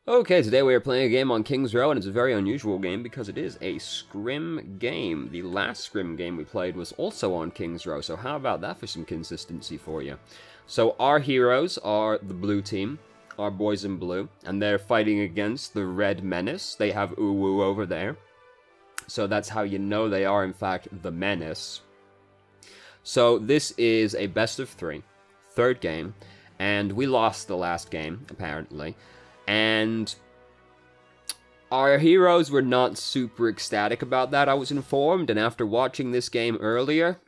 Okay, today we are playing a game on King's Row, and it's a very unusual game because it is a scrim game. The last scrim game we played was also on King's Row, so how about that for some consistency for you? So our heroes are the blue team, our boys in blue, and they're fighting against the red menace. They have Uwu over there. So that's how you know they are, in fact, the menace. So this is a best of three, third game, and we lost the last game, apparently. And our heroes were not super ecstatic about that, I was informed, and after watching this game earlier,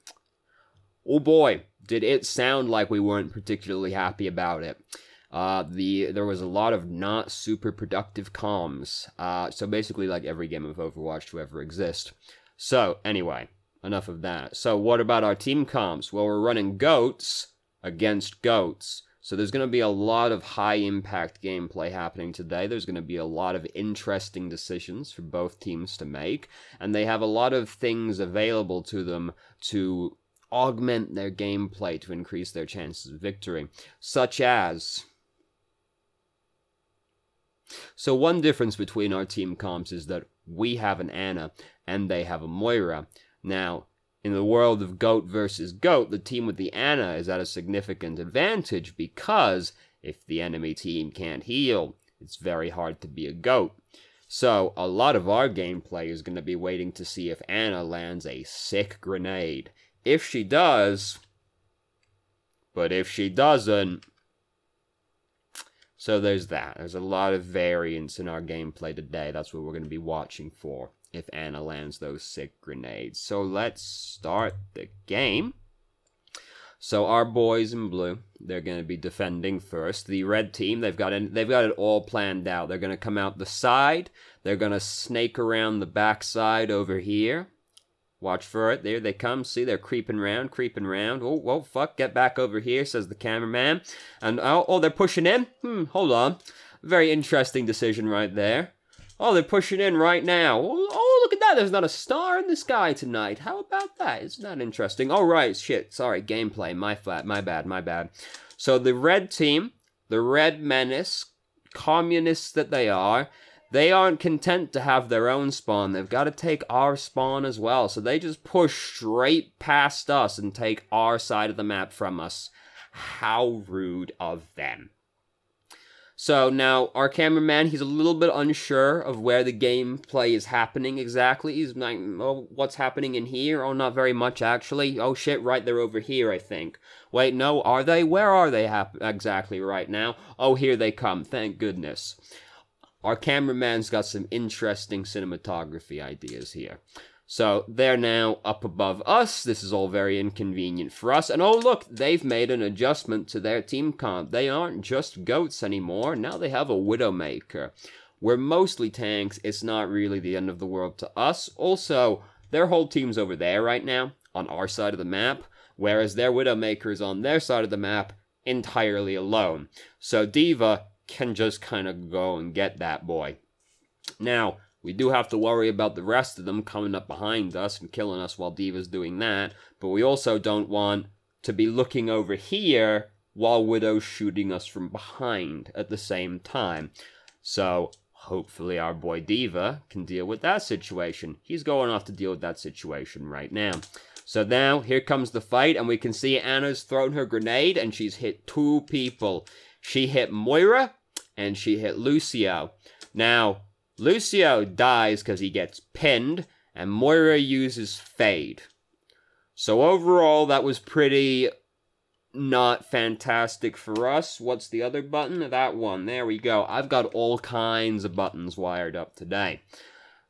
oh boy, did it sound like we weren't particularly happy about it. There was a lot of not super productive comms, so basically like every game of Overwatch to ever exist. So, anyway, enough of that. So what about our team comms? Well, we're running goats against goats. So there's going to be a lot of high-impact gameplay happening today. There's going to be a lot of interesting decisions for both teams to make. And they have a lot of things available to them to augment their gameplay to increase their chances of victory. Such as... So one difference between our team comps is that we have an Ana and they have a Moira. Now, in the world of GOAT versus GOAT, the team with the Ana is at a significant advantage because if the enemy team can't heal, it's very hard to be a GOAT. So, a lot of our gameplay is going to be waiting to see if Ana lands a sick grenade. If she does, but if she doesn't... So there's that. There's a lot of variance in our gameplay today. That's what we're going to be watching for, if Ana lands those sick grenades. So let's start the game. So our boys in blue, they're going to be defending first. The red team, they've got it all planned out. They're going to come out the side. They're going to snake around the backside over here. Watch for it. There they come. See, they're creeping around, creeping around. Oh, whoa, fuck, get back over here, says the cameraman. And, oh, they're pushing in? Hold on. Very interesting decision right there. Oh, they're pushing in right now. Oh, look at that. There's not a star in the sky tonight. How about that? Isn't that interesting? Oh, right. Shit. Sorry. Gameplay. My bad. So the red team, the red menace, communists that they aren't content to have their own spawn. They've got to take our spawn as well. So they just push straight past us and take our side of the map from us. How rude of them. So now, our cameraman, he's a little bit unsure of where the gameplay is happening exactly. He's like, oh, what's happening in here? Oh, not very much, actually. Oh, shit, right, they're over here, I think. Wait, no, are they? Where are they exactly right now? Oh, here they come, thank goodness. Our cameraman's got some interesting cinematography ideas here. So, they're now up above us. This is all very inconvenient for us. And oh, look, they've made an adjustment to their team comp. They aren't just goats anymore. Now they have a Widowmaker. We're mostly tanks. It's not really the end of the world to us. Also, their whole team's over there right now, on our side of the map, whereas their Widowmaker's on their side of the map, entirely alone. So d.va can just kind of go and get that boy. Now, we do have to worry about the rest of them coming up behind us and killing us while d.va's doing that, but we also don't want to be looking over here while Widow's shooting us from behind at the same time. So, hopefully our boy d.va can deal with that situation. He's going off to deal with that situation right now. So now, here comes the fight, and we can see Ana's thrown her grenade, and she's hit two people. She hit Moira, and she hit Lucio. Now, Lucio dies because he gets pinned, and Moira uses Fade. So overall, that was pretty not fantastic for us. What's the other button? That one. There we go. I've got all kinds of buttons wired up today.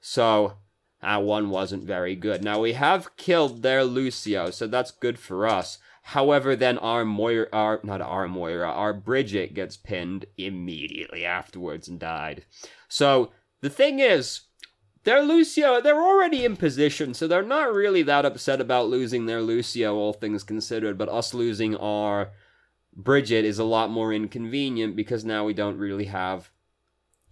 So, that one wasn't very good. Now, we have killed their Lucio, so that's good for us. However, then our Bridget gets pinned immediately afterwards and died. So, the thing is, their Lucio, they're already in position, so they're not really that upset about losing their Lucio, all things considered, but us losing our Bridget is a lot more inconvenient because now we don't really have,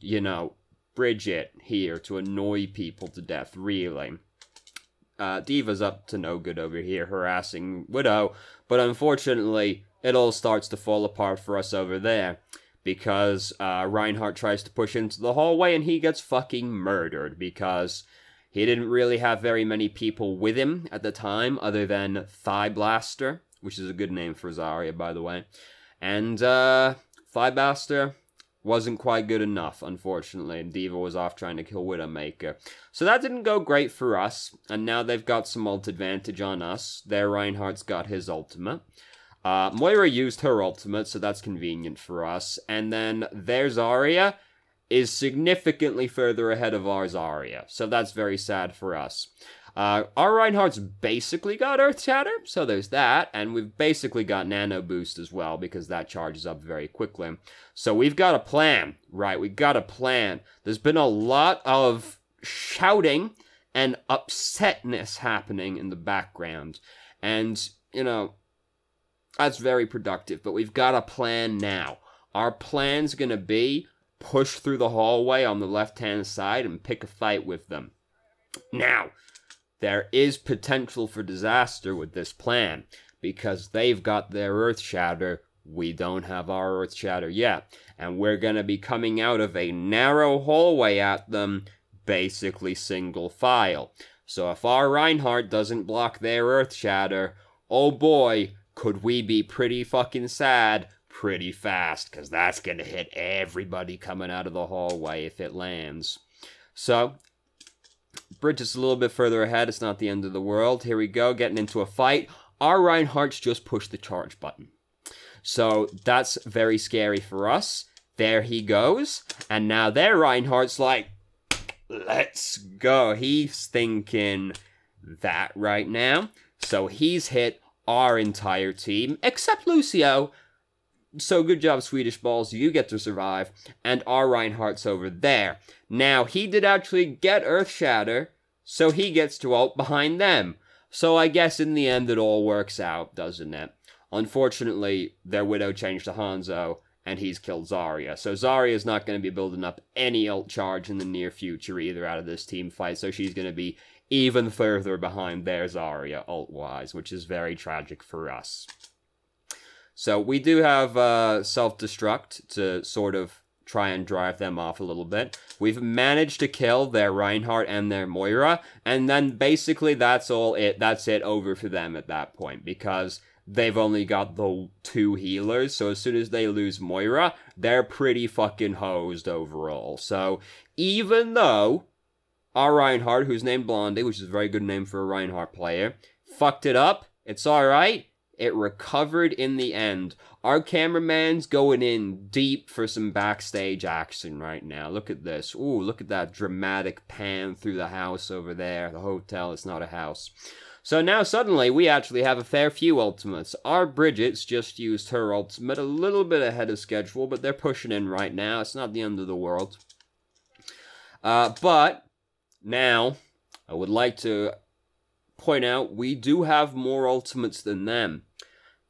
you know, Bridget here to annoy people to death, really. d.va's up to no good over here, harassing Widow, but unfortunately, it all starts to fall apart for us over there. because Reinhardt tries to push into the hallway and he gets fucking murdered because he didn't really have very many people with him at the time other than Thigh Blaster, which is a good name for Zarya, by the way. And Thigh Blaster wasn't quite good enough, unfortunately, and d.va was off trying to kill Widowmaker. So that didn't go great for us, and now they've got some ult advantage on us. Their Reinhardt's got his ultimate. Moira used her ultimate, so that's convenient for us. And then their Zarya is significantly further ahead of our Zarya, so that's very sad for us. Our Reinhardt's basically got Earth Shatter, so there's that, and we've basically got Nano Boost as well, because that charges up very quickly. So we've got a plan, right? We've got a plan. There's been a lot of shouting and upsetness happening in the background, and, you know, that's very productive, but we've got a plan now. Our plan's gonna be push through the hallway on the left-hand side and pick a fight with them. Now, there is potential for disaster with this plan, because they've got their Earth Shatter, we don't have our Earth Shatter yet, and we're gonna be coming out of a narrow hallway at them, basically single file. So if our Reinhardt doesn't block their Earth Shatter, oh boy, could we be pretty fucking sad pretty fast, because that's gonna hit everybody coming out of the hallway if it lands. So, Bridge is a little bit further ahead, it's not the end of the world. Here we go, getting into a fight. Our Reinhardt's just pushed the charge button. So, that's very scary for us. There he goes. And now their Reinhardt's like, let's go. He's thinking that right now. So, he's hit our entire team, except Lucio. So good job, Swedish Balls, you get to survive, and our Reinhardt's over there. Now, he did actually get Earth Shatter, so he gets to ult behind them. So I guess in the end it all works out, doesn't it? Unfortunately, their Widow changed to Hanzo, and he's killed Zarya. So Zarya's not going to be building up any ult charge in the near future either out of this team fight, so she's going to be even further behind their Zarya ult-wise, which is very tragic for us. So we do have self-destruct to sort of try and drive them off a little bit. We've managed to kill their Reinhardt and their Moira, and then basically that's all it. That's it over for them at that point, because they've only got the 2 healers, so as soon as they lose Moira, they're pretty fucking hosed overall. So even though our Reinhardt, who's named Blondie, which is a very good name for a Reinhardt player, fucked it up, it's alright. It recovered in the end. Our cameraman's going in deep for some backstage action right now. Look at this. Ooh, look at that dramatic pan through the house over there. The hotel, it's not a house. So now suddenly we actually have a fair few ultimates. Our Bridget's just used her ultimate a little bit ahead of schedule, but they're pushing in right now. It's not the end of the world. But now I would like to point out we do have more ultimates than them.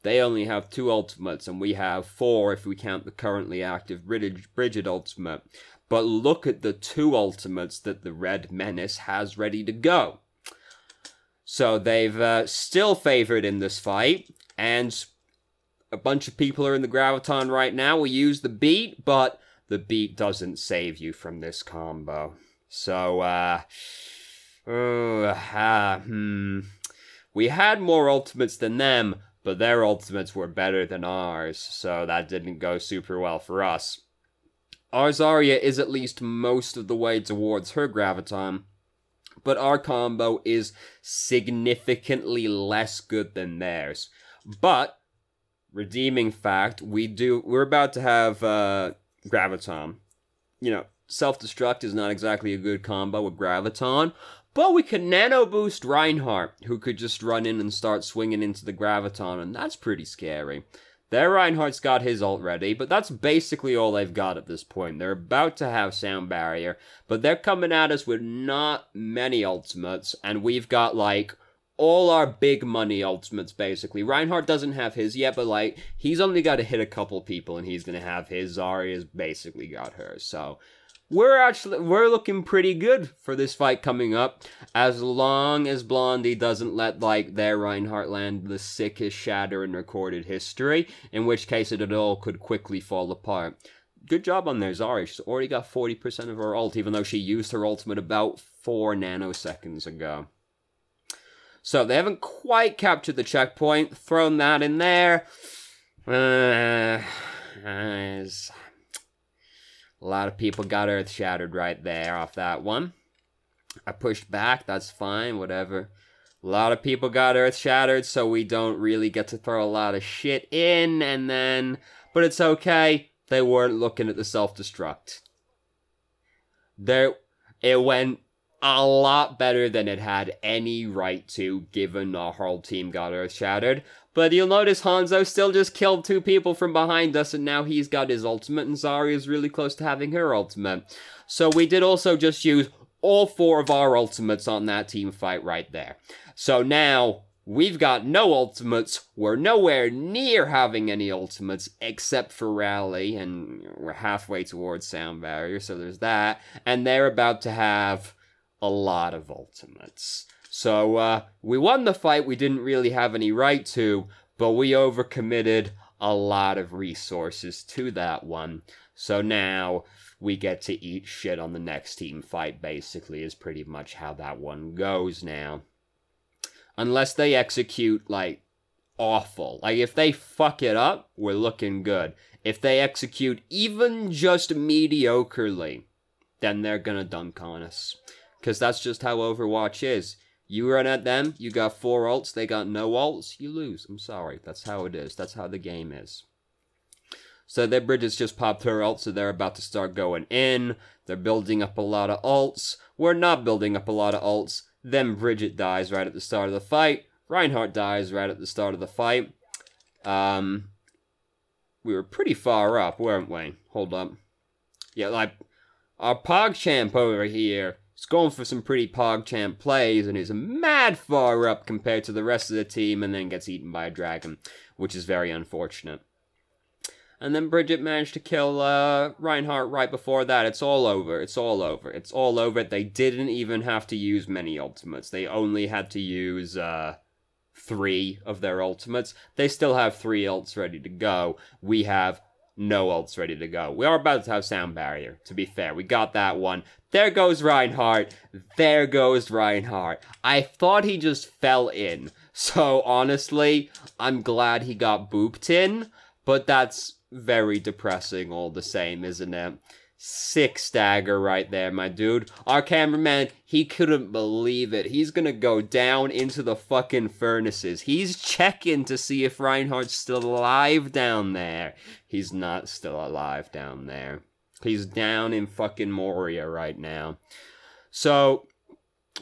They only have 2 ultimates, and we have 4 if we count the currently active Bridget ultimate. But look at the 2 ultimates that the Red Menace has ready to go. So they've still favored in this fight, and a bunch of people are in the Graviton right now. We use the beat, but the beat doesn't save you from this combo. So, we had more ultimates than them, but their ultimates were better than ours, so that didn't go super well for us. Our Zarya is at least most of the way towards her Graviton, but our combo is significantly less good than theirs. But, redeeming fact, we're about to have Graviton. You know, self-destruct is not exactly a good combo with Graviton, but we can nano boost Reinhardt, who could just run in and start swinging into the Graviton, and that's pretty scary. Their Reinhardt's got his ult ready, but that's basically all they've got at this point. They're about to have Sound Barrier, but they're coming at us with not many ultimates, and we've got, like, all our big money ultimates, basically. Reinhardt doesn't have his yet, but, like, he's only got to hit a couple people, and he's gonna have his. Zarya's basically got hers, so we're looking pretty good for this fight coming up, as long as Blondie doesn't let, like, their Reinhardt land the sickest shatter in recorded history, in which case it all could quickly fall apart. good job on there, Zarya. She's already got 40% of her ult, even though she used her ultimate about 4 nanoseconds ago. So they haven't quite captured the checkpoint. Thrown that in there. A lot of people got earth shattered right there off that one. I pushed back. That's fine. Whatever. A lot of people got earth shattered, so we don't really get to throw a lot of shit in. And then... But it's okay. They weren't looking at the self-destruct. It went a lot better than it had any right to, given our whole team got earth-shattered. But you'll notice Hanzo still just killed 2 people from behind us, and now he's got his ultimate, and Zarya's really close to having her ultimate. So we did also just use all 4 of our ultimates on that team fight right there. So now... we've got no ultimates, we're nowhere near having any ultimates, except for Rally, and we're halfway towards Sound Barrier, so there's that, and they're about to have a lot of ultimates. So, we won the fight we didn't really have any right to, but we overcommitted a lot of resources to that one. So now, we get to eat shit on the next team fight, basically, is pretty much how that one goes now. Unless they execute, like, awful. Like, if they fuck it up, we're looking good. If they execute even just mediocrely, then they're gonna dunk on us. Because that's just how Overwatch is. You run at them, you got 4 ults, they got no ults, you lose. I'm sorry, that's how it is. That's how the game is. So their Bridget's just popped her ult, so they're about to start going in. They're building up a lot of ults. We're not building up a lot of ults. Then Bridget dies right at the start of the fight. Reinhardt dies right at the start of the fight. We were pretty far up, weren't we? Hold up. Yeah, like, our PogChamp over here is going for some pretty PogChamp plays, and is mad far up compared to the rest of the team, and then gets eaten by a dragon, which is very unfortunate. And then Bridget managed to kill Reinhardt right before that. It's all over. It's all over. It's all over. They didn't even have to use many ultimates. They only had to use 3 of their ultimates. They still have 3 ults ready to go. We have no ults ready to go. We are about to have Sound Barrier, to be fair. We got that one. There goes Reinhardt. There goes Reinhardt. I thought he just fell in. So, honestly, I'm glad he got booped in. But that's very depressing all the same, isn't it? 6 stagger right there, my dude. Our cameraman, he couldn't believe it. He's gonna go down into the fucking furnaces. He's checking to see if Reinhardt's still alive down there. He's not still alive down there. He's down in fucking Moria right now. So,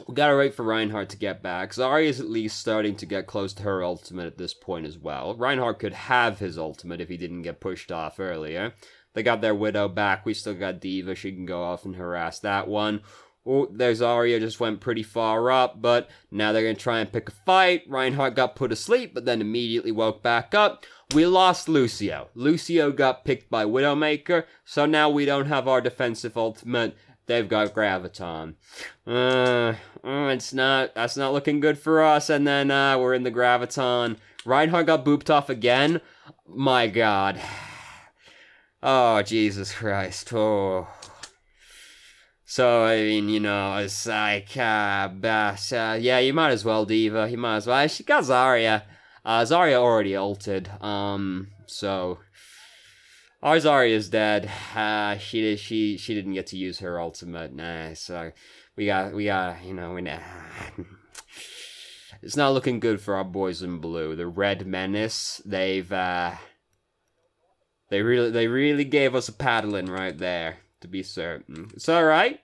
we gotta wait for Reinhardt to get back. Zarya is at least starting to get close to her ultimate at this point as well. Reinhardt could have his ultimate if he didn't get pushed off earlier. They got their Widow back. We still got d.va. She can go off and harass that one. Oh, there's Zarya, just went pretty far up, but now they're gonna try and pick a fight. Reinhardt got put asleep, but then immediately woke back up. We lost Lucio. Lucio got picked by Widowmaker, so now we don't have our defensive ultimate. They've got Graviton. That's not looking good for us. And then, we're in the Graviton. Reinhardt got booped off again. My god. Oh, Jesus Christ. Oh. So, I mean, you know, it's like, yeah, you might as well, d.va. You might as well. She got Zarya. Zarya already ulted. So... our Zarya is dead. She didn't get to use her ultimate. Nah, so we got, you know, it's not looking good for our boys in blue. The Red Menace, they really gave us a paddling right there, to be certain. It's alright.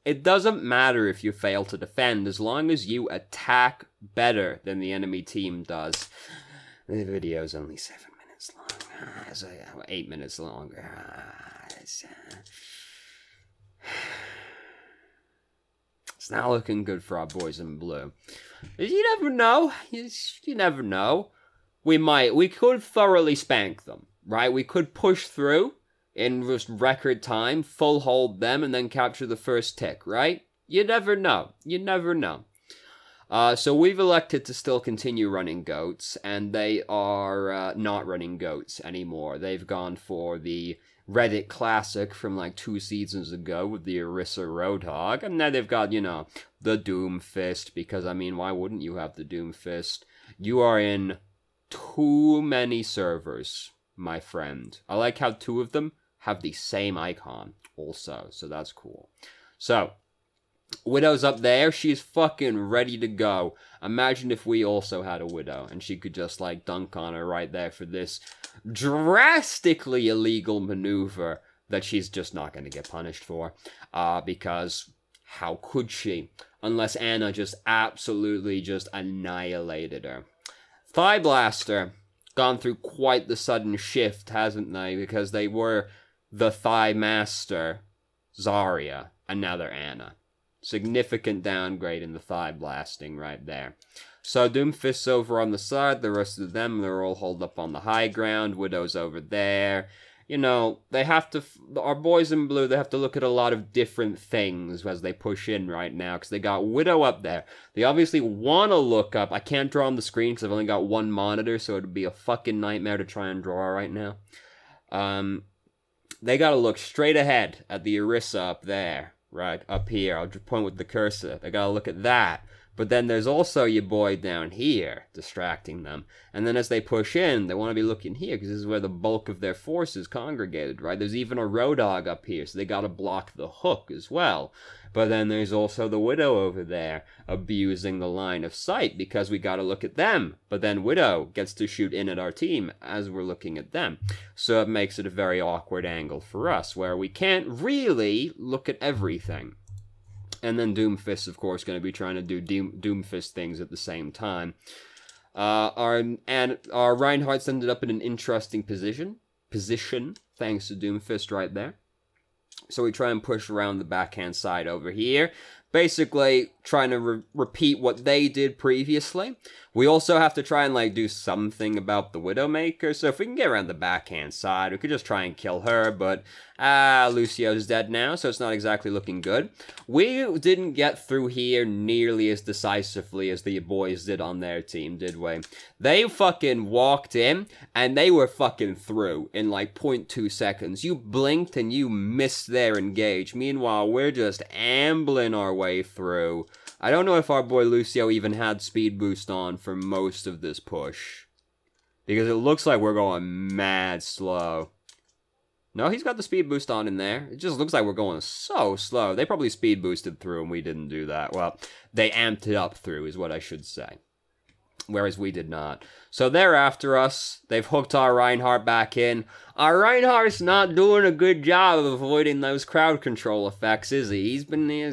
It doesn't matter if you fail to defend, as long as you attack better than the enemy team does. The video's only 7 minutes long. So, 8 minutes longer. It's not looking good for our boys in blue. You never know. You never know. We could thoroughly spank them, right? We could push through in just record time, full hold them, and then capture the first tick, right? You never know. You never know. So we've elected to still continue running goats, and they are not running goats anymore. They've gone for the Reddit classic from like 2 seasons ago with the Orisa Roadhog. And now they've got, you know, the Doomfist, because, I mean, why wouldn't you have the Doomfist? You are in too many servers, my friend. I like how 2 of them have the same icon also, so that's cool. So, Widow's up there. She's fucking ready to go. Imagine if we also had a Widow, and she could just, like, dunk on her right there for this drastically illegal maneuver that she's just not going to get punished for. Because how could she? Unless Anna just absolutely just annihilated her. Thigh Blaster. Gone through quite the sudden shift, hasn't they? Because they were the Thigh Master, Zarya, and now they're Anna. Significant downgrade in the thigh blasting right there. So Doomfist's over on the side, the rest of them, they're all holed up on the high ground, Widow's over there. You know, they have to, our boys in blue, they have to look at a lot of different things as they push in right now, because they got Widow up there. They obviously want to look up, I can't draw on the screen because I've only got 1 monitor, so it would be a fucking nightmare to try and draw right now. They gotta look straight ahead at the Orisa up there. Right, up here, I'll just point with the cursor. They gotta look at that. But then there's also your boy down here, distracting them. And then as they push in, they want to be looking here, because this is where the bulk of their force is congregated, right? There's even a Roadhog up here, so they gotta block the hook as well. But then there's also the Widow over there, abusing the line of sight, because we gotta look at them. But then Widow gets to shoot in at our team as we're looking at them. So it makes it a very awkward angle for us, where we can't really look at everything. And then Doomfist, of course, going to be trying to do Doomfist things at the same time. Our Reinhardt's ended up in an interesting position, thanks to Doomfist right there. So we try and push around the backhand side over here. Basically, trying to repeat what they did previously. We also have to try and, like, do something about the Widowmaker. So if we can get around the backhand side, we could just try and kill her. But, Lucio's dead now, so it's not exactly looking good. We didn't get through here nearly as decisively as the boys did on their team, did we? They fucking walked in, and they were fucking through in, like, 0.2 seconds. You blinked, and you missed their engage. Meanwhile, we're just ambling our way through. I don't know if our boy Lucio even had speed boost on for most of this push, because it looks like we're going mad slow. No, he's got the speed boost on in there. It just looks like we're going so slow. They probably speed boosted through and we didn't do that. Well, they amped it up through is what I should say. Whereas we did not. So they're after us. They've hooked our Reinhardt back in. Our Reinhardt's not doing a good job of avoiding those crowd control effects, is he? He's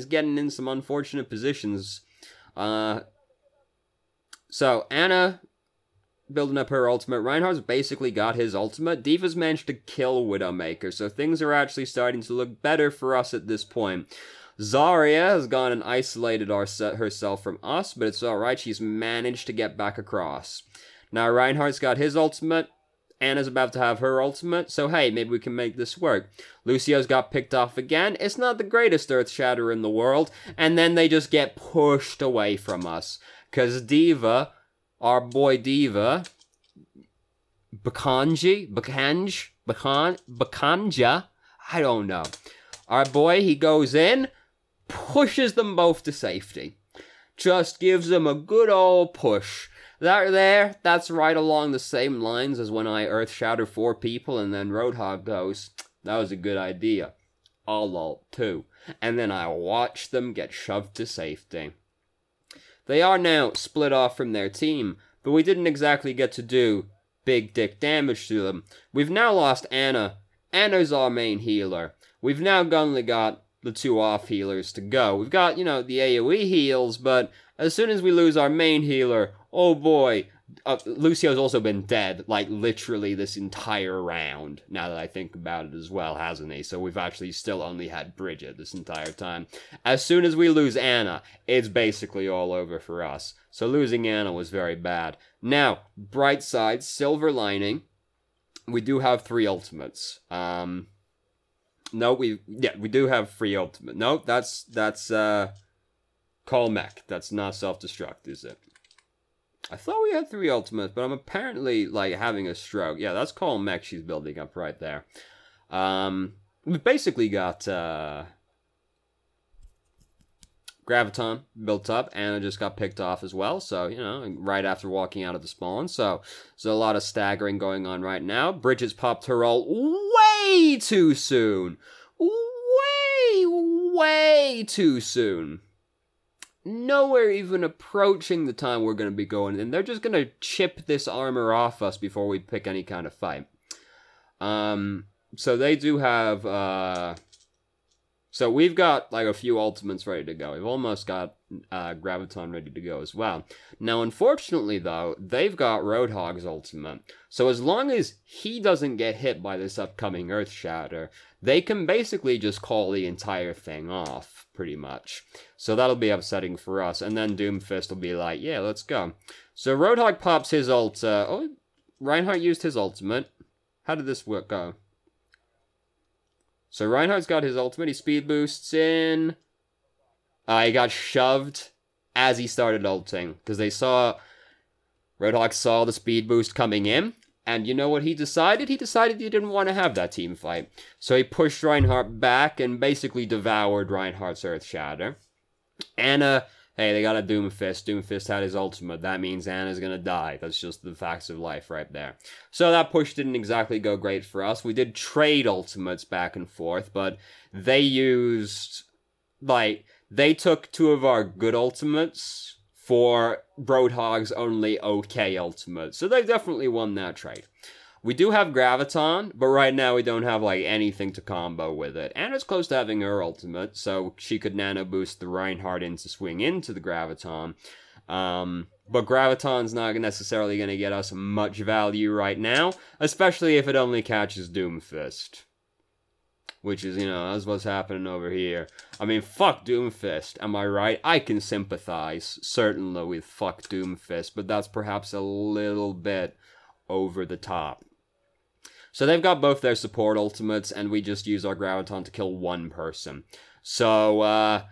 getting in some unfortunate positions. So Anna building up her ultimate. Reinhardt's basically got his ultimate. D.va's managed to kill Widowmaker, so things are actually starting to look better for us at this point. Zarya has gone and isolated herself from us, but it's alright, she's managed to get back across. Now Reinhardt's got his ultimate, Anna's about to have her ultimate, so hey, maybe we can make this work. Lucio's got picked off again, it's not the greatest Earth Shatter in the world, and then they just get pushed away from us. Cause D.va, our boy D.va, Bakanja, I don't know. Our boy, he goes in, pushes them both to safety. Just gives them a good old push. That's right along the same lines as when I Earth Shatter 4 people and then Roadhog goes, that was a good idea. I'll ult too. And then I watch them get shoved to safety. They are now split off from their team, but we didn't exactly get to do big dick damage to them. We've now lost Anna. Anna's our main healer. We've now only got the 2 off healers to go. We've got, you know, the AoE heals, but as soon as we lose our main healer, oh boy, Lucio's also been dead, like, literally this entire round, now that I think about it as well, hasn't he? So we've actually still only had Bridget this entire time. As soon as we lose Anna, it's basically all over for us. So losing Anna was very bad. Now, bright side, silver lining, we do have 3 ultimates. No, we do have 3 ultimate. No, that's Call Mech. That's not self-destruct, is it? I thought we had 3 ultimates, but I'm apparently, like, having a stroke. Yeah, that's Call Mech she's building up right there. We've basically got Graviton built up. Anna just got picked off as well, so, you know, right after walking out of the spawn. So a lot of staggering going on right now. Bridget's popped her ult way too soon. Way too soon. Nowhere even approaching the time we're going to be going, and they're just going to chip this armor off us before we pick any kind of fight. So they do have, so we've got, like, a few ultimates ready to go. We've almost got Graviton ready to go as well. Now, unfortunately, though, they've got Roadhog's ultimate. So as long as he doesn't get hit by this upcoming Earth Shatter, they can basically just call the entire thing off, pretty much. So that'll be upsetting for us. And then Doomfist will be like, yeah, let's go. So Roadhog pops his ult. Oh, Reinhardt used his ultimate. How did this work go? So Reinhardt's got his ultimate. He speed boosts in. He got shoved as he started ulting. Because Roadhog saw the speed boost coming in. And you know what he decided? He decided he didn't want to have that team fight. So he pushed Reinhardt back and basically devoured Reinhardt's Earth Shatter. Anna, hey, they got a Doomfist. Doomfist had his ultimate. That means Anna's gonna die. That's just the facts of life right there. So that push didn't exactly go great for us. We did trade ultimates back and forth, but they used, like, they took two of our good ultimates for Roadhog's only okay ultimate. So they definitely won that trade. We do have Graviton, but right now we don't have, like, anything to combo with it. Anna's close to having her ultimate, so she could nano boost the Reinhardt in to swing into the Graviton. But Graviton's not necessarily going to get us much value right now, especially if it only catches Doomfist. Which is, you know, that's what's happening over here. I mean, fuck Doomfist, am I right? I can sympathize, certainly, with fuck Doomfist, but that's perhaps a little bit over the top. So they've got both their support ultimates, and we just use our Graviton to kill one person. So,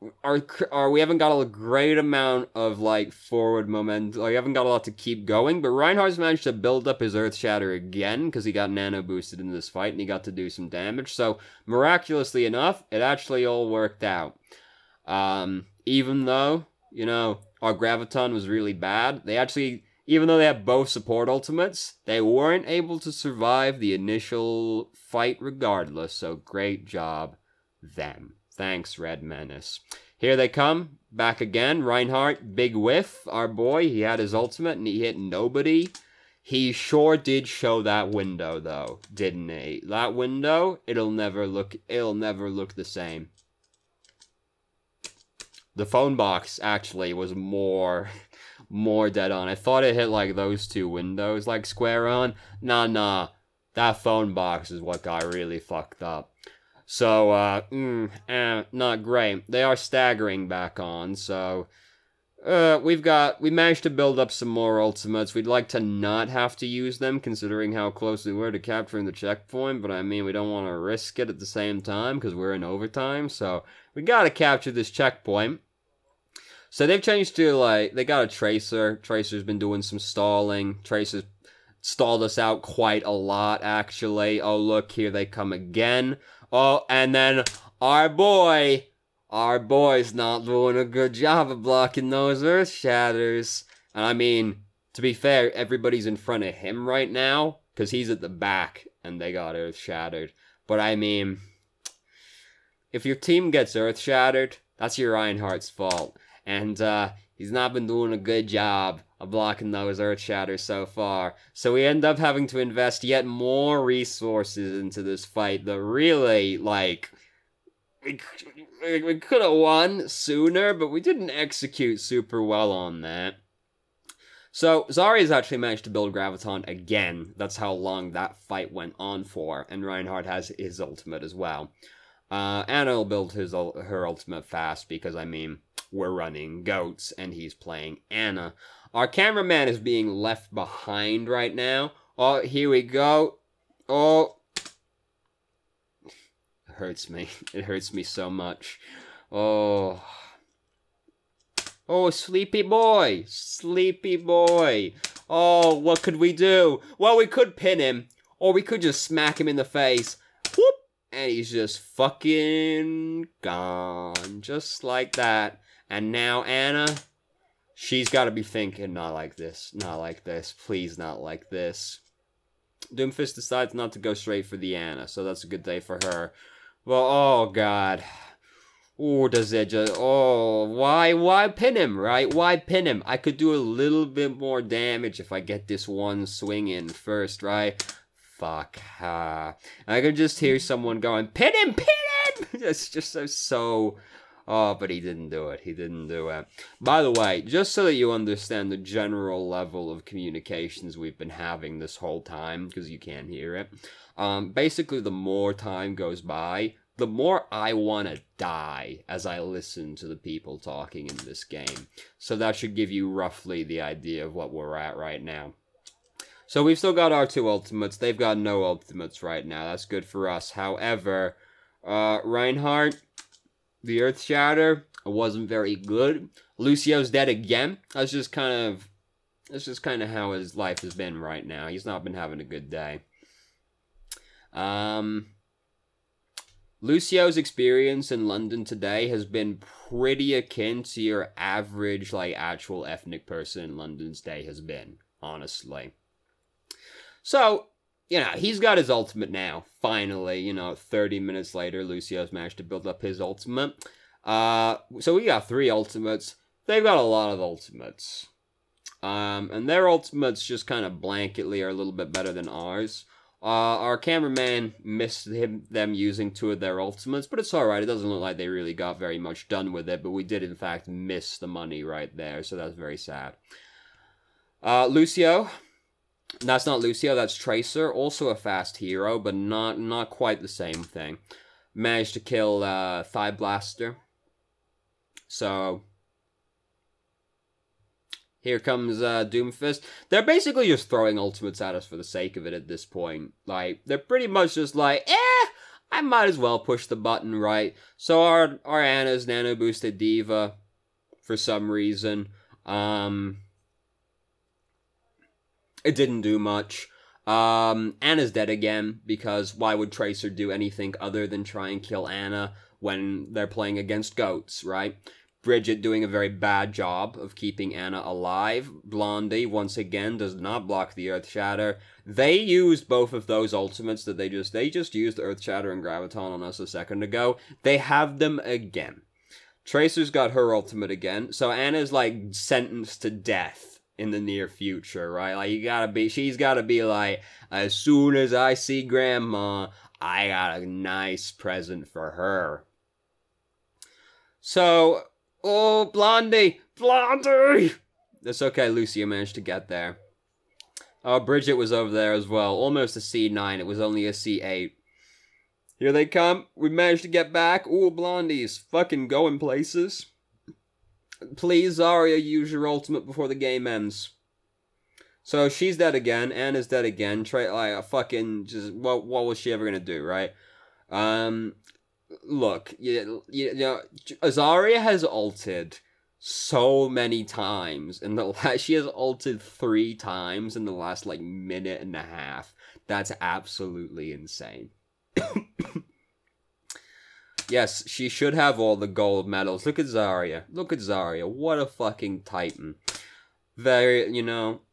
we haven't got a great amount of, like, forward momentum. Like, we haven't got a lot to keep going, but Reinhardt's managed to build up his Earth Shatter again, because he got nano boosted in this fight, and he got to do some damage. So, miraculously enough, it actually all worked out. Even though, you know, our Graviton was really bad, they actually, even though they have both support ultimates, they weren't able to survive the initial fight regardless, so great job, them. Thanks, Red Menace. Here they come, back again. Reinhardt, big whiff, our boy. He had his ultimate and he hit nobody. He sure did show that window, though, didn't he? That window, it'll never look the same. The phone box, actually, was more dead on. I thought it hit, like, those two windows, like, square on. Nah. That phone box is what got really fucked up. So, not great. They are staggering back on, so, we managed to build up some more ultimates. We'd like to not have to use them, considering how close we were to capturing the checkpoint, but I mean, we don't want to risk it at the same time, because we're in overtime, so we gotta capture this checkpoint. So they've changed to, like, they got a Tracer. Tracer's been doing some stalling. Tracer's stalled us out quite a lot, actually. Oh, look, here they come again. Oh, and then our boy's not doing a good job of blocking those Earth Shatters. And I mean, to be fair, everybody's in front of him right now, because he's at the back, and they got Earth Shattered. But I mean, if your team gets Earth Shattered, that's your Reinhardt's fault. And, he's not been doing a good job of blocking those Earth Shatters so far. So we end up having to invest yet more resources into this fight that really, like, we could have won sooner, but we didn't execute super well on that. So Zarya's actually managed to build Graviton again. That's how long that fight went on for, and Reinhardt has his ultimate as well. Anna will build her ultimate fast because, I mean, we're running goats and he's playing Anna. Our cameraman is being left behind right now. Oh, here we go. Oh. It hurts me. It hurts me so much. Oh. Oh, sleepy boy. Sleepy boy. Oh, what could we do? Well, we could pin him. Or we could just smack him in the face. Whoop! And he's just fucking gone. Just like that. And now Anna, she's got to be thinking, not like this. Not like this. Please not like this. Doomfist decides not to go straight for the Anna, so that's a good day for her. Well, oh god. Oh, does it just... Oh, why pin him, right? Why pin him? I could do a little bit more damage if I get this one swing in first, right? Fuck. I could just hear someone going, pin him, pin him! It's just so... Oh, but he didn't do it. He didn't do it. By the way, just so that you understand the general level of communications we've been having this whole time, because you can't hear it, basically the more time goes by, the more I want to die as I listen to the people talking in this game. So that should give you roughly the idea of what we're at right now. So we've still got our 2 ultimates. They've got no ultimates right now. That's good for us. However, Reinhardt, the Earth Shatter, wasn't very good. Lucio's dead again. That's just kind of how his life has been right now. He's not been having a good day. Lucio's experience in London today has been pretty akin to your average, like, actual ethnic person in London's day has been, honestly. So, you know, he's got his ultimate now, finally. You know, 30 minutes later, Lucio's managed to build up his ultimate. So we got 3 ultimates. They've got a lot of ultimates. And their ultimates just kind of blanketly are a little bit better than ours. Our cameraman missed them using 2 of their ultimates, but it's alright. It doesn't look like they really got very much done with it, but we did, in fact, miss the money right there, so that's very sad. Lucio. That's not Lucio, that's Tracer. Also a fast hero, but not quite the same thing. Managed to kill Thigh Blaster. So here comes Doomfist. They're basically just throwing ultimates at us for the sake of it at this point. Like, they're pretty much just like, I might as well push the button, right? So our Anna's nano boosted d.va for some reason. It didn't do much. Anna's dead again, because why would Tracer do anything other than try and kill Anna when they're playing against goats, right? Bridget doing a very bad job of keeping Anna alive. Blondie, once again, does not block the Earth Shatter. They used both of those ultimates that they just used Earth Shatter and Graviton on us a second ago. They have them again. Tracer's got her ultimate again, so Anna's, like, sentenced to death in the near future, right? Like, she's gotta be like, as soon as I see Grandma, I got a nice present for her. So, oh, Blondie! Blondie! That's okay, Lucio managed to get there. Oh, Bridget was over there as well. Almost a C9, it was only a C8. Here they come. We managed to get back. Ooh, Blondie's fucking going places. Please, Zarya, use your ultimate before the game ends. So she's dead again. Anna's dead again. Fucking just what was she ever gonna do, right? Look, you know, Zarya has ulted so many times in the she has ulted 3 times in the last like minute and a half. That's absolutely insane. Yes, she should have all the gold medals. Look at Zarya. Look at Zarya. What a fucking titan. Very, you know,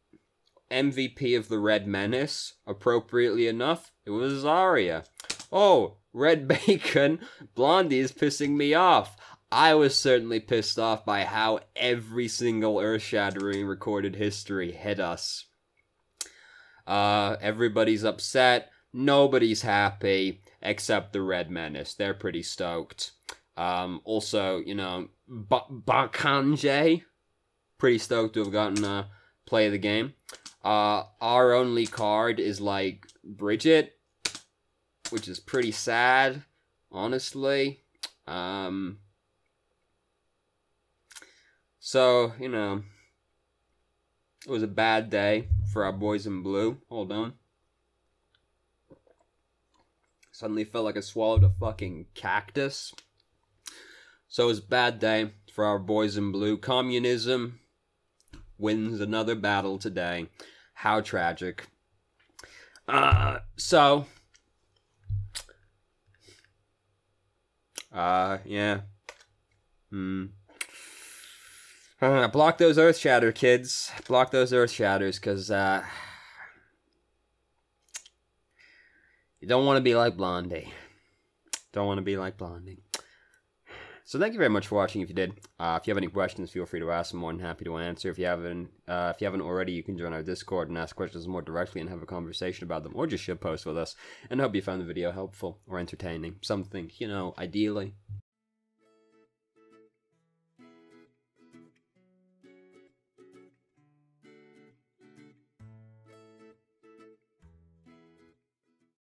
MVP of the Red Menace. Appropriately enough, it was Zarya. Oh, Red Bacon. Blondie is pissing me off. I was certainly pissed off by how every single earth-shattering recorded history hit us. Everybody's upset. Nobody's happy. Except the Red Menace. They're pretty stoked. Also, you know, Bakanje. Pretty stoked to have gotten play of the game. Our only card is, like, Bridget. Which is pretty sad, honestly. So, you know, it was a bad day for our boys in blue. Hold on. Suddenly felt like I swallowed a fucking cactus. So it was a bad day for our boys in blue. Communism wins another battle today. How tragic. Yeah. Block those Earth Shatter, kids. Block those Earth Shatters, because, you don't want to be like Blondie. Don't want to be like Blondie. So thank you very much for watching. If you did, if you have any questions, feel free to ask. I'm more than happy to answer. If you haven't already, you can join our Discord and ask questions more directly and have a conversation about them, or just shitpost with us. And I hope you found the video helpful or entertaining. Something, ideally,